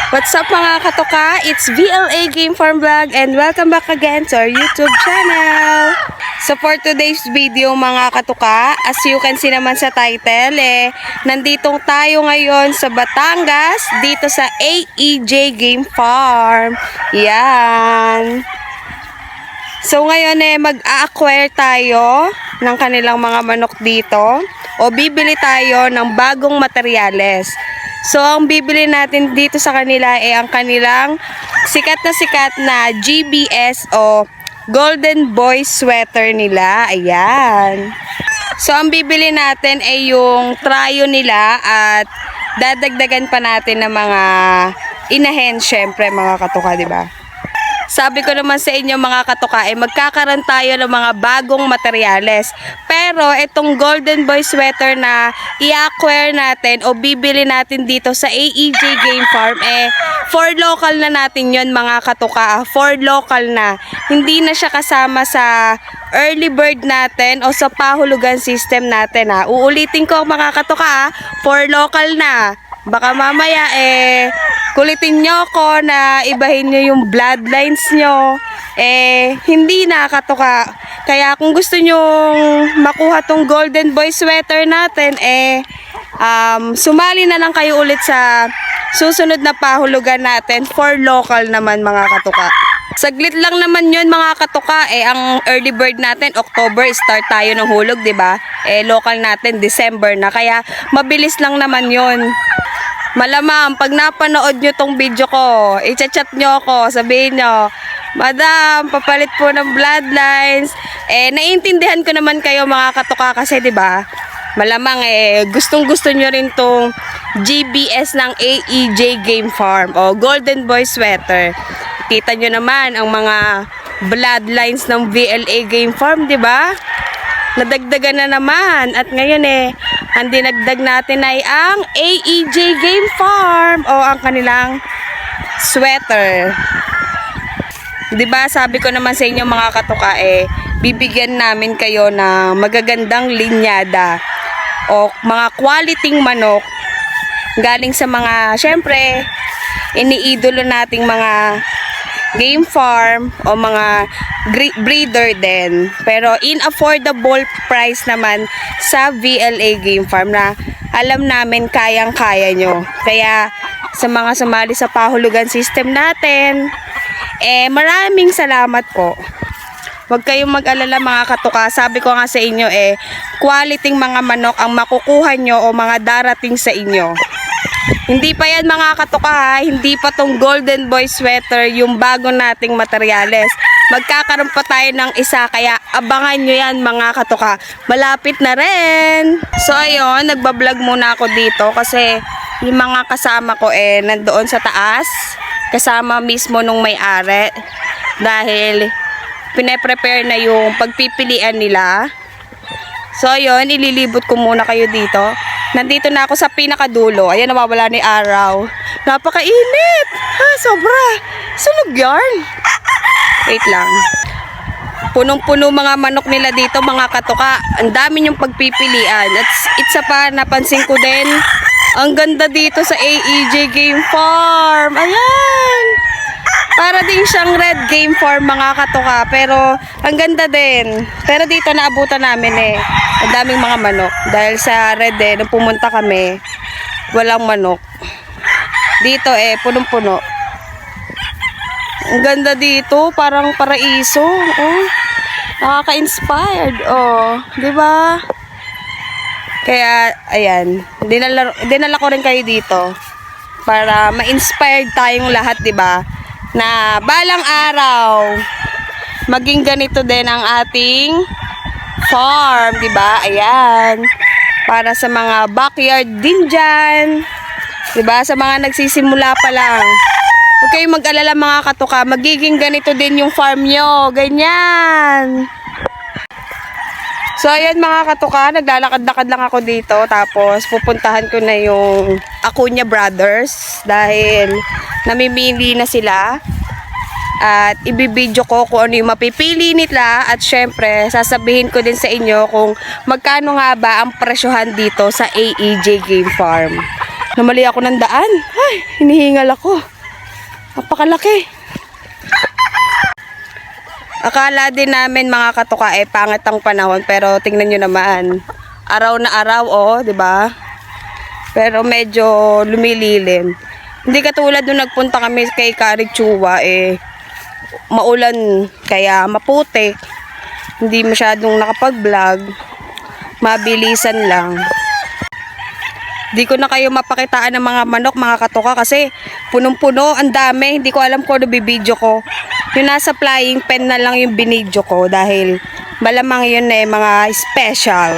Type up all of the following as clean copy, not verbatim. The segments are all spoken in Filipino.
What's up mga katoka? It's VLA Game Farm Vlog and welcome back again to our YouTube channel. So for today's video mga katoka, as you can see naman sa title nanditong tayo ngayon sa Batangas, dito sa AEJ Game Farm. Yan. So ngayon mag-a-acquire tayo ng kanilang mga manok dito o bibili tayo ng bagong materyales. So, ang bibili natin dito sa kanila ang kanilang sikat na GBS o Golden Boy sweater nila. Ayan. So, ang bibili natin ay yung tryo nila at dadagdagan pa natin ng mga inahen, syempre mga katoka, diba? Sabi ko naman sa inyo mga katoka, magkakaroon tayo ng mga bagong materyales. Pero itong Golden Boy sweater na i-acquire natin o bibili natin dito sa AEJ Game Farm, for local na natin yon mga katoka. For local na. Hindi na siya kasama sa early bird natin o sa pahulugan system natin. Uulitin ko mga katoka, for local na. Baka mamaya kulitin nyo ako na ibahin nyo yung bloodlines nyo. Hindi na katoka. Kaya kung gusto nyo makuha tong Golden Boy sweater natin, sumali na lang kayo ulit sa susunod na pahulugan natin for local naman mga katoka. Saglit lang naman yun mga katoka. Ang early bird natin, October, start tayo ng hulog, diba? Local natin, December na. Kaya mabilis lang naman yun. Malamang, pag napanood nyo tong video ko, i-chat nyo ako, sabihin nyo, Madam, papalit po ng bloodlines. Naiintindihan ko naman kayo mga katoka kasi, diba? Malamang, gustong-gusto nyo rin tong GBS ng AEJ Game Farm o Golden Boy sweater. Kita nyo naman ang mga bloodlines ng VLA Game Farm, diba? Nadagdagan na naman. At ngayon ang dinagdag natin ay ang AEJ Game Farm o ang kanilang sweater. Diba sabi ko naman sa inyo mga katoka, bibigyan namin kayo ng magagandang linyada o mga quality manok galing sa mga, syempre, iniidolo nating mga game farm o mga breeder din. Pero in affordable price naman sa VLA Game Farm na alam namin kayang-kaya nyo. Kaya sa mga sumali sa pahulugan system natin, maraming salamat po. Huwag kayong mag-alala mga katoka. Sabi ko nga sa inyo quality mga manok ang makukuha nyo o mga darating sa inyo. Hindi pa yan mga katoka, hindi pa tong Golden Boy sweater yung bago nating materyales. Magkakaroon pa tayo ng isa, kaya abangan nyo yan mga katoka. Malapit na rin. So ayun, nagbablog muna ako dito kasi yung mga kasama ko nandoon sa taas. Kasama mismo nung may-ari. Dahil pine-prepare na yung pagpipilian nila. So ayun, ililibot ko muna kayo dito. Nandito na ako sa pinakadulo. Ayan, nawawala ni araw. Napakainit. Sobra. Sunog yarn. Wait lang. Punong-puno mga manok nila dito, mga katoka. Ang dami yung pagpipilian. At isa pa, napansin ko din, ang ganda dito sa AEJ Game Farm. Ayan. Para din siyang red game farm mga katoka. Pero ang ganda din. Pero dito naabutan namin ang daming mga manok. Dahil sa red nung pumunta kami, walang manok. Dito punong-puno. Ang ganda dito, parang paraiso. Nakaka-inspired. Di ba? Kaya ayan, dinala ko rin kayo dito para ma-inspired tayong lahat, di ba? Na balang araw maging ganito din ang ating farm, di ba? Ayan. Para sa mga backyard din dyan. Di ba? Sa mga nagsisimula pa lang. Huwag kayong mag-alala mga katoka, magiging ganito din yung farm nyo. Ganyan. So, ayan mga katoka, naglalakad-lakad lang ako dito. Tapos, pupuntahan ko na yung Acuña Brothers. Dahil, namimili na sila. At ibibidyo ko kung ano yung mapipili nila. At syempre, sasabihin ko din sa inyo kung magkano nga ba ang presyohan dito sa AEJ Game Farm. Namali ako ng daan. Ay, hinihingal ako. Napakalaki. Akala din namin mga katuka pangit ang panahon, pero tingnan nyo naman. Araw na araw, oh, 'di ba? Pero medyo lumililim. Hindi katulad nung nagpunta kami kay Karitsua, maulan kaya maputik. Hindi masyadong nakapag-vlog. Mabilisan lang. Di ko na kayo mapakitaan ng mga manok, mga katuka, kasi punong-puno, ang dami. Hindi ko alam kung ano bibidyo ko. Yung nasa flying pen na lang yung binidyo ko dahil malamang yun mga special.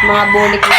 Mga bulik na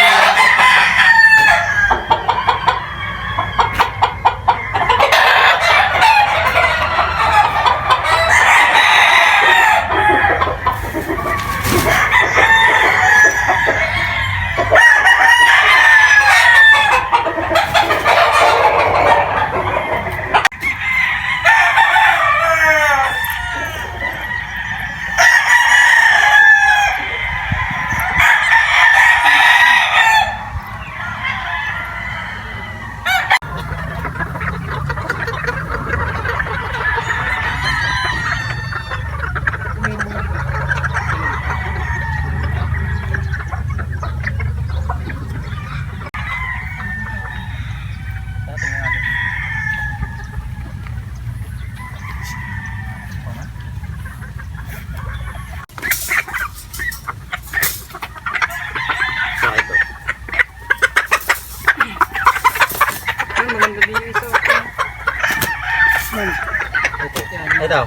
ito.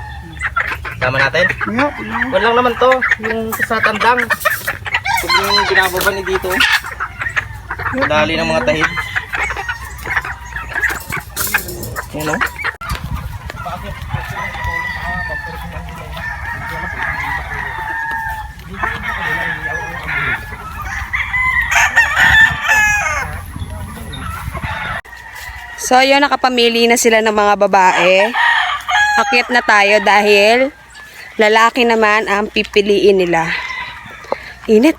Sama natin? Wala lang naman to. Yung sa tandang. Huwag yung binababa ni dito. Dali ng mga tahid. Yan o. So, yun, nakapamili na sila ng mga babae. Akyat na tayo dahil lalaki naman ang pipiliin nila. Init.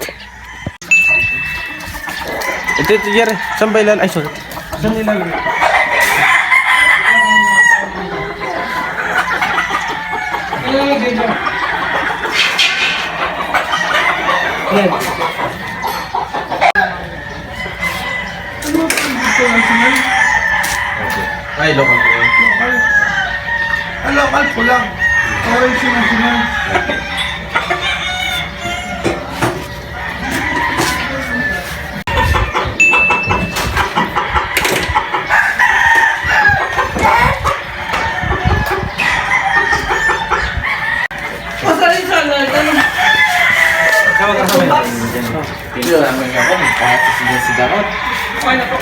Ito, Jerry. Saan ba ilan? Ay, sorry. Saan ilan? Ay, lokal po. Lokal po lang. Orange yung national. Video naman ako. Kahit sigaw-sigaw. Okay na po.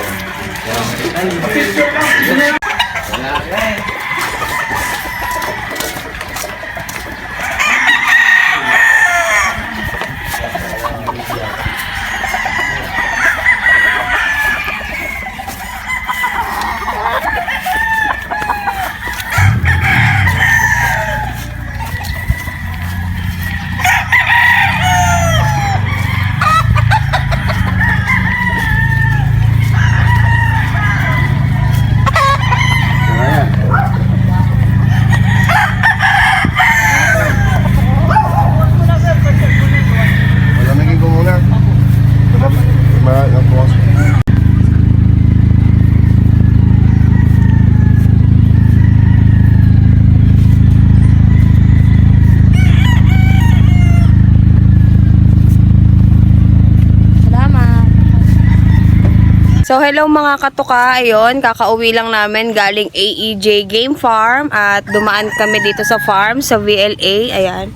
So, hello mga katuka. Ayun, kakauwi lang namin galing AEJ Game Farm at dumaan kami dito sa farm, sa VLA. Ayan,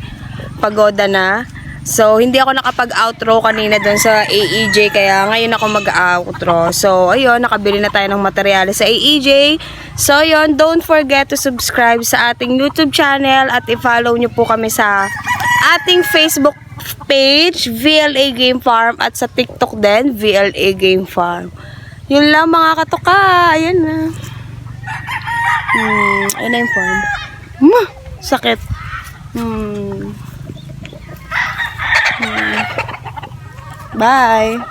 pagoda na. So, hindi ako nakapag-outro kanina dun sa AEJ, kaya ngayon ako mag-outro. So, ayun, nakabili na tayo ng materyales sa AEJ. So, ayun, don't forget to subscribe sa ating YouTube channel at i-follow nyo po kami sa ating Facebook page, VLA Game Farm, at sa TikTok din, VLA Game Farm. Yun lang mga katuka. Ayan na. Ayun na yung farm. Sakit. Bye.